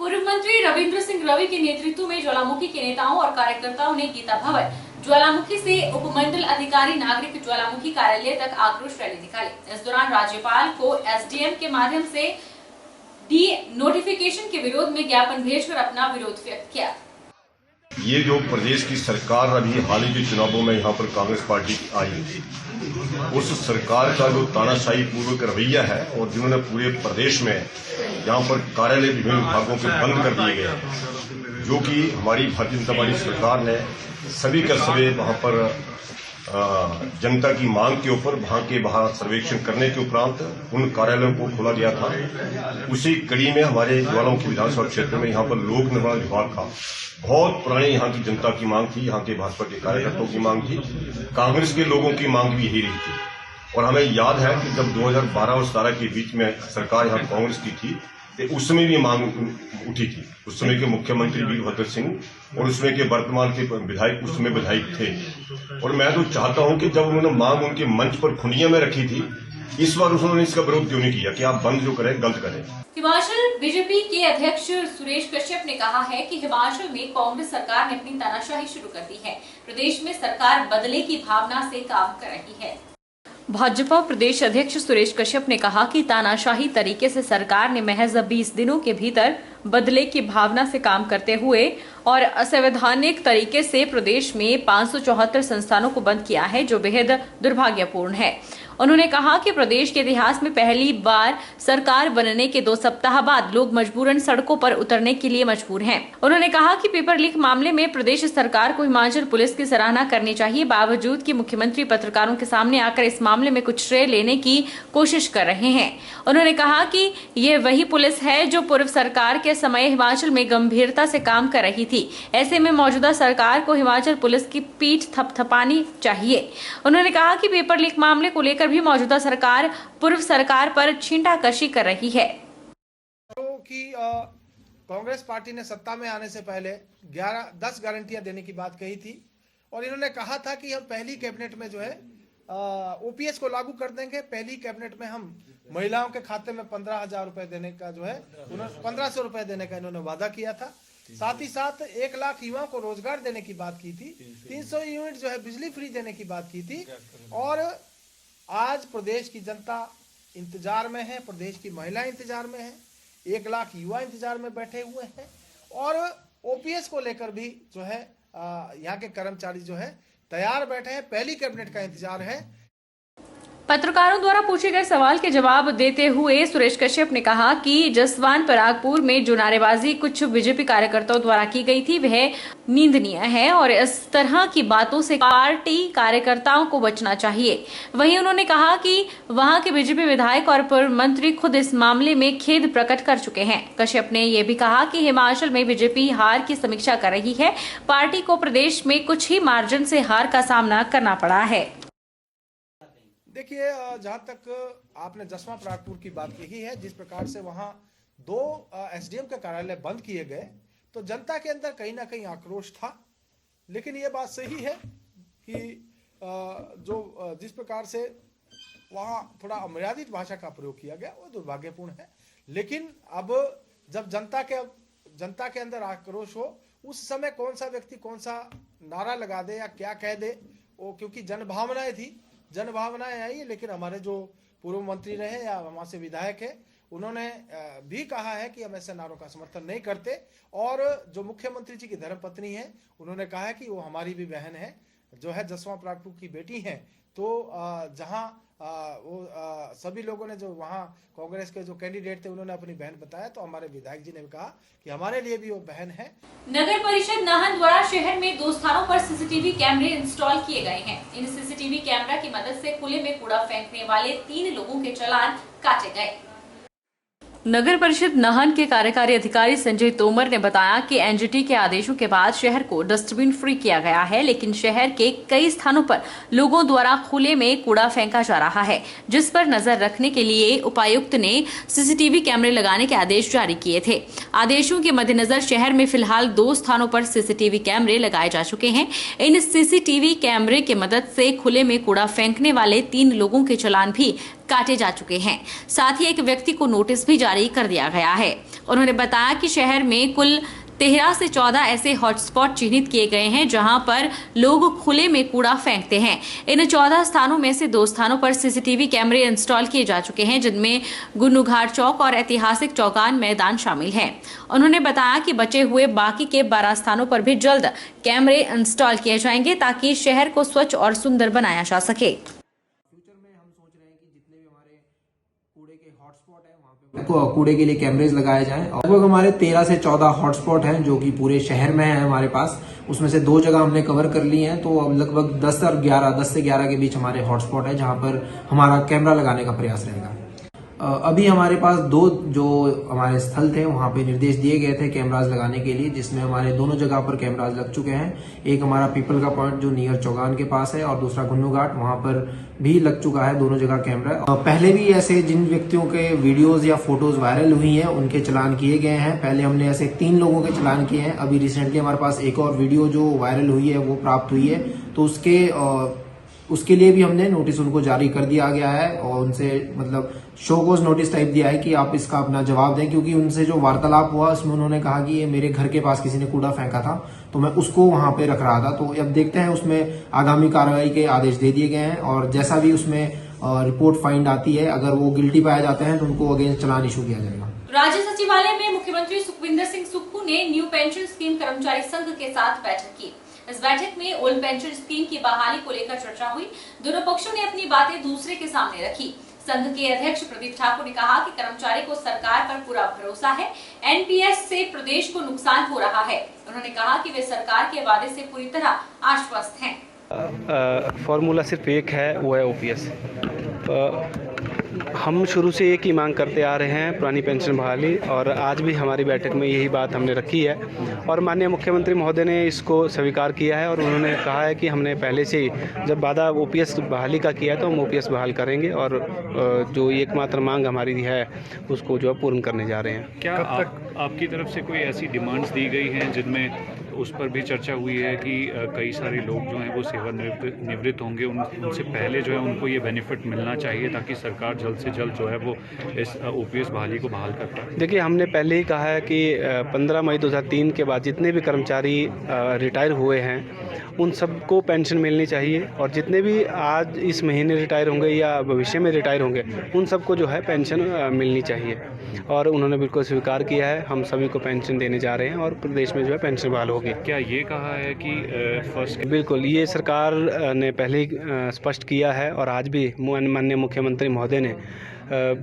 पूर्व मंत्री रविंद्र सिंह रवि के नेतृत्व में ज्वालामुखी के नेताओं और कार्यकर्ताओं ने गीता भवन ज्वालामुखी से उपमंडल अधिकारी नागरिक ज्वालामुखी कार्यालय तक आक्रोश रैली निकाली। इस दौरान राज्यपाल को एसडीएम के माध्यम से डी नोटिफिकेशन के विरोध में ज्ञापन भेजकर अपना विरोध व्यक्त किया। ये जो प्रदेश की सरकार अभी हाल ही के चुनावों में यहाँ पर कांग्रेस पार्टी की आई, उस सरकार का जो तानाशाही पूर्वक रवैया है और जिन्होंने पूरे प्रदेश में यहाँ पर कार्यालय विभिन्न विभागों के बंद कर दिए गए हैं, जो कि हमारी भारतीय जनता पार्टी सरकार ने सभी का सभी वहाँ पर जनता की मांग के ऊपर वहाँ के बाहर सर्वेक्षण करने के उपरांत उन कार्यालयों को खोला गया था। उसी कड़ी में हमारे ज्वालामुखी विधानसभा क्षेत्र में यहाँ पर लोक निर्माण विभाग का बहुत पुरानी यहाँ की जनता की मांग थी, यहाँ के भाजपा के कार्यकर्ताओं की मांग थी, कांग्रेस के लोगों की मांग भी यही रही थी। और हमें याद है कि जब 2012 और 2017 के बीच में सरकार यहाँ कांग्रेस की थी तो उस समय भी मांग उठी थी। उस समय के मुख्यमंत्री वीरभद्र सिंह और उसमें के वर्तमान के विधायक उस समय विधायक थे। और मैं तो चाहता हूं कि जब उन्होंने मांग उनके मंच पर खुंडिया में रखी थी, इस बार उन्होंने इसका विरोध क्यों नहीं किया कि आप बंद जो करें गलत करें। हिमाचल बीजेपी के अध्यक्ष सुरेश कश्यप ने कहा है कि हिमाचल में कांग्रेस सरकार ने अपनी तानाशाही शुरू कर दी है। प्रदेश में सरकार बदले की भावना से काम कर रही है। भाजपा प्रदेश अध्यक्ष सुरेश कश्यप ने कहा कि तानाशाही तरीके से सरकार ने महज 20 दिनों के भीतर बदले की भावना से काम करते हुए और असंवैधानिक तरीके से प्रदेश में 574 संस्थानों को बंद किया है, जो बेहद दुर्भाग्यपूर्ण है। उन्होंने कहा कि प्रदेश के इतिहास में पहली बार सरकार बनने के 2 सप्ताह बाद लोग मजबूरन सड़कों पर उतरने के लिए मजबूर हैं। उन्होंने कहा कि पेपर लीक मामले में प्रदेश सरकार को हिमाचल पुलिस की सराहना करनी चाहिए, बावजूद कि मुख्यमंत्री पत्रकारों के सामने आकर इस मामले में कुछ श्रेय लेने की कोशिश कर रहे हैं। उन्होंने कहा कि ये वही पुलिस है जो पूर्व सरकार के समय हिमाचल में गंभीरता से काम कर रही थी। ऐसे में मौजूदा सरकार को हिमाचल पुलिस की पीठ थपथपानी चाहिए। उन्होंने कहा कि पेपर लीक मामले को लेकर भी मौजूदा सरकार पूर्व सरकार पर छींटाकशी कर रही है। कि कांग्रेस पार्टी ने सत्ता में आने से पहले 10 गारंटियां देने की बात कही थी और इन्होंने कहा था कि हम पहली कैबिनेट में जो है ओपीएस को लागू कर देंगे। पहली कैबिनेट में हम महिलाओं के खाते में 15,000 रुपए देने का जो है 1500 रुपए देने का इन्होंने वादा किया था। साथ ही साथ 1 लाख युवाओं को रोजगार देने की बात की थी। 300 यूनिट जो है बिजली फ्री देने की बात की थी। और आज प्रदेश की जनता इंतजार में है, प्रदेश की महिलाएं इंतजार में है, 1 लाख युवा इंतजार में बैठे हुए हैं और ओपीएस को लेकर भी जो है यहाँ के कर्मचारी जो है तैयार बैठे हैं। पहली कैबिनेट का इंतजार है। पत्रकारों द्वारा पूछे गए सवाल के जवाब देते हुए सुरेश कश्यप ने कहा कि जसवान परागपुर में जो नारेबाजी कुछ बीजेपी कार्यकर्ताओं द्वारा की गई थी वह निंदनीय है और इस तरह की बातों से पार्टी कार्यकर्ताओं को बचना चाहिए। वहीं उन्होंने कहा कि वहां के बीजेपी विधायक और पूर्व मंत्री खुद इस मामले में खेद प्रकट कर चुके हैं। कश्यप ने यह भी कहा कि हिमाचल में बीजेपी हार की समीक्षा कर रही है। पार्टी को प्रदेश में कुछ ही मार्जिन से हार का सामना करना पड़ा है। देखिए, जहां तक आपने जसवां परागपुर की बात कही है, जिस प्रकार से वहां 2 एसडीएम के कार्यालय बंद किए गए तो जनता के अंदर कहीं ना कहीं आक्रोश था। लेकिन ये बात सही है कि जिस प्रकार से वहां थोड़ा अमर्यादित भाषा का प्रयोग किया गया वो दुर्भाग्यपूर्ण है। लेकिन अब जब जनता के अंदर आक्रोश हो, उस समय कौन सा व्यक्ति कौन सा नारा लगा दे या क्या कह दे, वो क्योंकि जनभावनाएं थी, जनभावनाएं आई। लेकिन हमारे जो पूर्व मंत्री रहे या वहां से विधायक है, उन्होंने भी कहा है कि हम ऐसे नारों का समर्थन नहीं करते। और जो मुख्यमंत्री जी की धर्मपत्नी है, उन्होंने कहा है कि वो हमारी भी बहन है, जो है जसवां परागपुर की बेटी है। तो जहां सभी लोगों ने जो वहां कांग्रेस के जो कैंडिडेट थे उन्होंने अपनी बहन बताया, तो हमारे विधायक जी ने भी कहा कि हमारे लिए भी वो बहन है। नगर परिषद नाहन द्वारा शहर में 2 स्थानों पर सीसीटीवी कैमरे इंस्टॉल किए गए हैं। इन सीसीटीवी कैमरा की मदद से खुले में कूड़ा फेंकने वाले 3 लोगों के चालान काटे गए। नगर परिषद नाहन के कार्यकारी अधिकारी संजय तोमर ने बताया कि एनजीटी के आदेशों के बाद शहर को डस्टबिन फ्री किया गया है, लेकिन शहर के कई स्थानों पर लोगों द्वारा खुले में कूड़ा फेंका जा रहा है, जिस पर नजर रखने के लिए उपायुक्त ने सीसीटीवी कैमरे लगाने के आदेश जारी किए थे। आदेशों के मद्देनजर शहर में फिलहाल 2 स्थानों पर सीसीटीवी कैमरे लगाए जा चुके हैं। इन सीसीटीवी कैमरे की मदद से खुले में कूड़ा फेंकने वाले 3 लोगों के चालान भी काटे जा चुके हैं। साथ ही एक व्यक्ति को नोटिस भी जारी कर दिया गया है। उन्होंने बताया कि शहर में कुल 13 से 14 ऐसे हॉटस्पॉट चिन्हित किए गए हैं जहां पर लोग खुले में कूड़ा फेंकते हैं। इन 14 स्थानों में से 2 स्थानों पर सीसीटीवी कैमरे इंस्टॉल किए जा चुके हैं, जिनमें गुन्नूघाट चौक और ऐतिहासिक चौगान मैदान शामिल हैं। उन्होंने बताया कि बचे हुए बाकी के 12 स्थानों पर भी जल्द कैमरे इंस्टॉल किए जाएंगे ताकि शहर को स्वच्छ और सुंदर बनाया जा सके। कूड़े के लिए कैमरेज लगाए जाएं। लगभग हमारे 13 से 14 हॉटस्पॉट हैं जो कि पूरे शहर में है हमारे पास। उसमें से 2 जगह हमने कवर कर ली हैं, तो अब लगभग 10 से 11 के बीच हमारे हॉटस्पॉट है जहां पर हमारा कैमरा लगाने का प्रयास रहेगा। अभी हमारे पास 2 जो हमारे स्थल थे वहां पे निर्देश दिए गए थे कैमराज लगाने के लिए, जिसमें हमारे दोनों जगह पर कैमराज लग चुके हैं। एक हमारा पीपल का पॉइंट जो नियर चौगान के पास है और दूसरा गुन्नूघाट, वहां पर भी लग चुका है दोनों जगह कैमरा। पहले भी ऐसे जिन व्यक्तियों के वीडियोज या फोटोज वायरल हुई हैं उनके चलान किए गए हैं। पहले हमने ऐसे 3 लोगों के चलान किए हैं। अभी रिसेंटली हमारे पास एक और वीडियो जो वायरल हुई है वो प्राप्त हुई है, तो उसके लिए भी हमने नोटिस उनको जारी कर दिया गया है और उनसे मतलब शोकॉज नोटिस टाइप दिया है कि आप इसका अपना जवाब दें, क्योंकि उनसे जो वार्तालाप हुआ उसमें उन्होंने कहा कि ये मेरे घर के पास किसी ने कूड़ा फेंका था तो मैं उसको वहां पे रख रहा था। तो अब देखते हैं, उसमें आगामी कार्रवाई के आदेश दे दिए गए हैं और जैसा भी उसमें रिपोर्ट फाइंड आती है, अगर वो गिल्टी पाए जाते हैं तो उनको अगेंस्ट चालान इशू किया जाएगा। राज्य सचिवालय में मुख्यमंत्री सुखविंदर सिंह सुक्खू ने न्यू पेंशन स्कीम कर्मचारी संघ के साथ बैठक की। इस बैठक में ओल्ड पेंशन स्कीम की बहाली को लेकर चर्चा हुई। दोनों पक्षों ने अपनी बातें दूसरे के सामने रखी। संघ के अध्यक्ष प्रदीप ठाकुर ने कहा कि कर्मचारी को सरकार पर पूरा भरोसा है। एनपीएस से प्रदेश को नुकसान हो रहा है। उन्होंने कहा कि वे सरकार के वादे से पूरी तरह आश्वस्त हैं। फॉर्मूला सिर्फ एक है, वो है ओपीएस। हम शुरू से एक ही मांग करते आ रहे हैं, पुरानी पेंशन बहाली, और आज भी हमारी बैठक में यही बात हमने रखी है और माननीय मुख्यमंत्री महोदय ने इसको स्वीकार किया है और उन्होंने कहा है कि हमने पहले से ही जब वादा ओपीएस बहाली का किया है तो हम ओपीएस बहाल करेंगे और जो एकमात्र मांग हमारी है उसको जो है पूर्ण करने जा रहे हैं। क्या आपकी तरफ से कोई ऐसी डिमांड्स दी गई हैं जिनमें उस पर भी चर्चा हुई है कि कई सारे लोग जो हैं वो सेवानिवृत्त होंगे, उनसे पहले जो है उनको ये बेनिफिट मिलना चाहिए ताकि सरकार जल्द से जल्द जो है वो इस ओपीएस बहाली को बहाल कर पाए? देखिए, हमने पहले ही कहा है कि 15 मई 2003 के बाद जितने भी कर्मचारी रिटायर हुए हैं उन सबको पेंशन मिलनी चाहिए और जितने भी आज इस महीने रिटायर होंगे या भविष्य में रिटायर होंगे उन सबको जो है पेंशन मिलनी चाहिए और उन्होंने बिल्कुल स्वीकार किया है। हम सभी को पेंशन देने जा रहे हैं और प्रदेश में जो है पेंशन बहाल होगी। क्या ये कहा है कि फर्स्ट? बिल्कुल, ये सरकार ने पहले ही स्पष्ट किया है और आज भी माननीय मुख्यमंत्री महोदय ने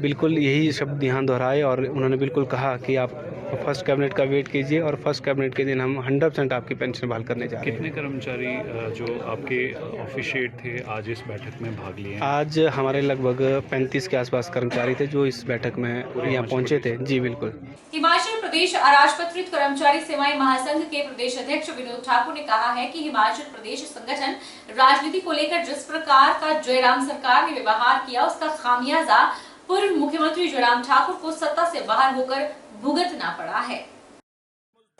बिल्कुल यही शब्द यहाँ दोहराए और उन्होंने बिल्कुल कहा कि आप फर्स्ट कैबिनेट का वेट कीजिए और फर्स्ट कैबिनेट के दिन हम 100% आपकी पेंशन बहाल करने जा रहे हैं। कितने कर्मचारी जो आपके ऑफिशिएट थे आज इस बैठक में भाग लिए हैं? आज हमारे लगभग 35 के आसपास कर्मचारी थे जो इस बैठक में यहाँ पहुँचे थे। जी बिल्कुल। हिमाचल प्रदेश अराजपत्रित कर्मचारी सेवाएं महासंघ के प्रदेश अध्यक्ष विनोद ठाकुर ने कहा है कि हिमाचल प्रदेश संगठन राजनीति को लेकर जिस प्रकार का जयराम सरकार ने व्यवहार किया उसका खामियाजा पूर्व मुख्यमंत्री जयराम ठाकुर को सत्ता से बाहर होकर भुगतना पड़ा है।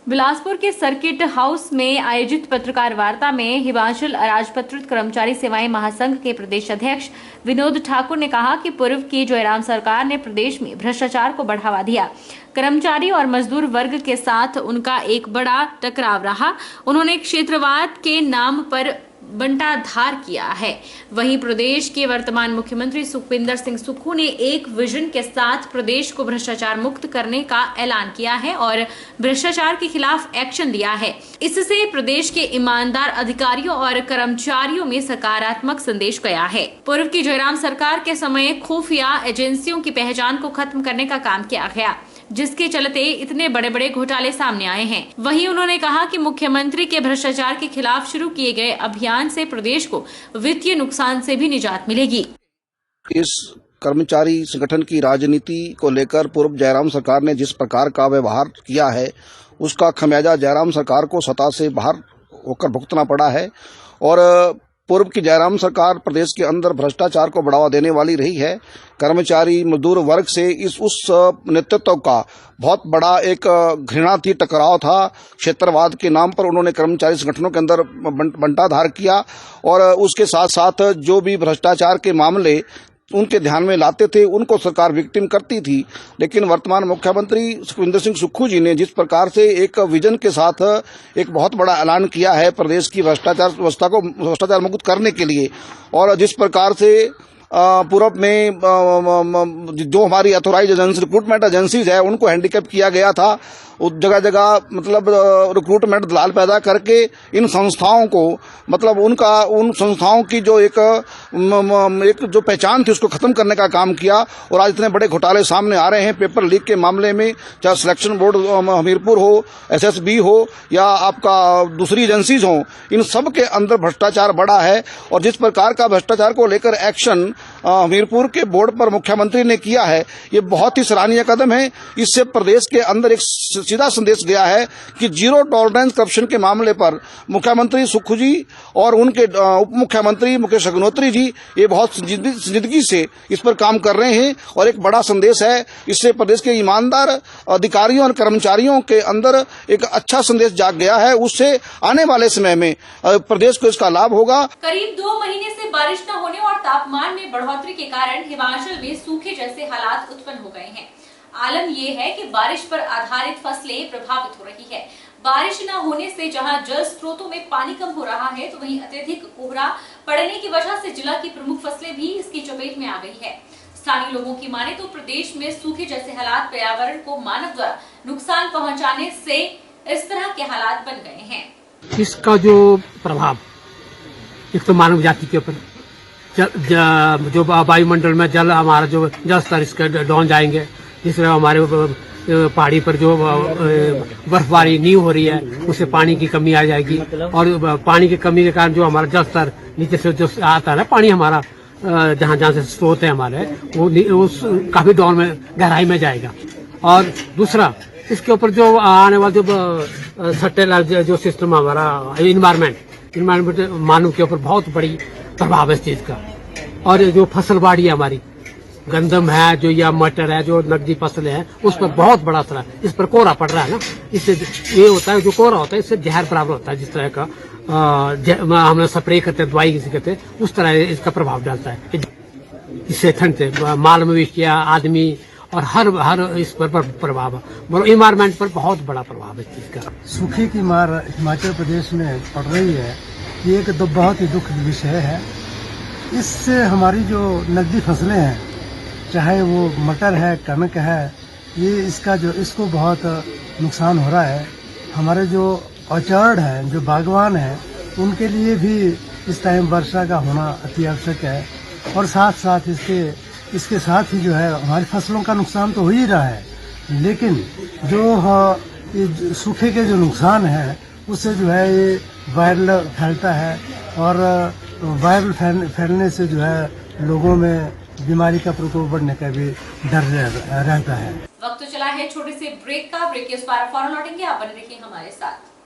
बिलासपुर के सर्किट हाउस में आयोजित पत्रकार वार्ता में हिमाचल अराजपत्रित कर्मचारी सेवाएं महासंघ के प्रदेश अध्यक्ष विनोद ठाकुर ने कहा कि पूर्व की जयराम सरकार ने प्रदेश में भ्रष्टाचार को बढ़ावा दिया। कर्मचारी और मजदूर वर्ग के साथ उनका एक बड़ा टकराव रहा। उन्होंने क्षेत्रवाद के नाम पर बंटाधार किया है। वहीं प्रदेश के वर्तमान मुख्यमंत्री सुखविंदर सिंह सुक्खू ने एक विजन के साथ प्रदेश को भ्रष्टाचार मुक्त करने का ऐलान किया है और भ्रष्टाचार के खिलाफ एक्शन लिया है। इससे प्रदेश के ईमानदार अधिकारियों और कर्मचारियों में सकारात्मक संदेश गया है। पूर्व की जयराम सरकार के समय खुफिया एजेंसियों की पहचान को खत्म करने का काम किया गया, जिसके चलते इतने बड़े बड़े घोटाले सामने आए हैं। वहीं उन्होंने कहा कि मुख्यमंत्री के भ्रष्टाचार के खिलाफ शुरू किए गए अभियान से प्रदेश को वित्तीय नुकसान से भी निजात मिलेगी। इस कर्मचारी संगठन की राजनीति को लेकर पूर्व जयराम सरकार ने जिस प्रकार का व्यवहार किया है उसका खमियाजा जयराम सरकार को सत्ता से बाहर होकर भुगतना पड़ा है और पूर्व की जयराम सरकार प्रदेश के अंदर भ्रष्टाचार को बढ़ावा देने वाली रही है। कर्मचारी मजदूर वर्ग से उस नेतृत्व का बहुत बड़ा एक घृणाती टकराव था। क्षेत्रवाद के नाम पर उन्होंने कर्मचारी संगठनों के अंदर बंटाधार किया और उसके साथ साथ जो भी भ्रष्टाचार के मामले उनके ध्यान में लाते थे, उनको सरकार विक्टिम करती थी। लेकिन वर्तमान मुख्यमंत्री सुखविंदर सिंह सुक्खू जी ने जिस प्रकार से एक विजन के साथ एक बहुत बड़ा ऐलान किया है प्रदेश की भ्रष्टाचार व्यवस्था को भ्रष्टाचार मुक्त करने के लिए, और जिस प्रकार से पूर्व में जो हमारी ऑथोराइज एजेंसी रिक्रूटमेंट एजेंसीज है उनको हैंडीकैप किया गया था, जगह जगह मतलब रिक्रूटमेंट दलाल पैदा करके इन संस्थाओं को मतलब उन संस्थाओं की जो एक जो पहचान थी उसको खत्म करने का काम किया। और आज इतने बड़े घोटाले सामने आ रहे हैं पेपर लीक के मामले में, चाहे सिलेक्शन बोर्ड हमीरपुर हो, एसएसबी हो या आपका दूसरी एजेंसीज हो, इन सब के अंदर भ्रष्टाचार बढ़ा है। और जिस प्रकार का भ्रष्टाचार को लेकर एक्शन हमीरपुर के बोर्ड पर मुख्यमंत्री ने किया है, ये बहुत ही सराहनीय कदम है। इससे प्रदेश के अंदर एक सीधा संदेश गया है कि जीरो टॉलरेंस करप्शन के मामले पर मुख्यमंत्री सुक्खू जी और उनके उप मुख्यमंत्री मुकेश अग्निहोत्री जी ये बहुत संजीदगी से इस पर काम कर रहे हैं और एक बड़ा संदेश है। इससे प्रदेश के ईमानदार अधिकारियों और कर्मचारियों के अंदर एक अच्छा संदेश जाग गया है। उससे आने वाले समय में प्रदेश को इसका लाभ होगा। करीब 2 महीने से बारिश न होने और तापमान में बढ़ोतरी के कारण हिमाचल में सूखे जैसे हालात उत्पन्न हो गए हैं। आलम यह है कि बारिश पर आधारित फसलें प्रभावित हो रही है। बारिश न होने से जहां जल स्रोतों में पानी कम हो रहा है, तो वहीं अत्यधिक कोहरा पड़ने की वजह से जिला की प्रमुख फसलें भी इसकी चपेट में आ गई है। स्थानीय लोगों की माने तो प्रदेश में सूखे जैसे हालात पर्यावरण को मानव द्वारा नुकसान पहुंचाने से इस तरह के हालात बन गए हैं। इसका जो प्रभाव एक तो मानव जाति के ऊपर, जो वायुमंडल में जल हमारा जो जल स्तर इसके डाउन जाएंगे, जिससे हमारे पहाड़ी पर जो बर्फबारी नहीं हो रही है उससे पानी की कमी आ जाएगी। और पानी की कमी के कारण जो हमारा जल स्तर नीचे से जो आता है पानी हमारा जहाँ जहाँ से स्रोत है हमारे वो काफी डाउन में गहराई में जाएगा। और दूसरा इसके ऊपर जो आने वाला जो सट्टे जो सिस्टम हमारा इन्वायरमेंट मानव के ऊपर बहुत बड़ी प्रभाव है इस चीज का। और जो फसल बाड़ी है हमारी, गंदम है जो या मटर है जो नकदी फसलें हैं, उस पर बहुत बड़ा असर है। इस पर कोहरा पड़ रहा है ना, इससे ये होता है जो कोहरा होता है इससे जहर बराबर होता है। जिस तरह का हम स्प्रे करते हैं, दवाई किसी करते हैं, उस तरह इसका प्रभाव डालता है। इससे ठंड से माल मवेशी या आदमी और हर इस पर प्रभाव है। इन्वायरमेंट पर बहुत बड़ा प्रभाव है इस चीज का। सूखे की मार हिमाचल प्रदेश में पड़ रही है, ये एक बहुत ही दुखद विषय है। इससे हमारी जो नकदी फसलें हैं, चाहे वो मटर है, कनक है, ये इसको बहुत नुकसान हो रहा है। हमारे जो ऑर्चर्ड हैं, जो बागवान हैं, उनके लिए भी इस टाइम वर्षा का होना अति आवश्यक है। और साथ साथ इसके साथ ही जो है हमारी फसलों का नुकसान तो हो ही रहा है, लेकिन जो सूखे के जो नुकसान है उससे जो है ये वायरल फैलता है। और वायरल फैलने से जो है लोगों में बीमारी का प्रकोप बढ़ने का भी डर रहता है। वक्त तो चला है छोटे से ब्रेक का। ब्रेक के उस पार फौरन लौटेंगे, आप बने रहिए हमारे साथ।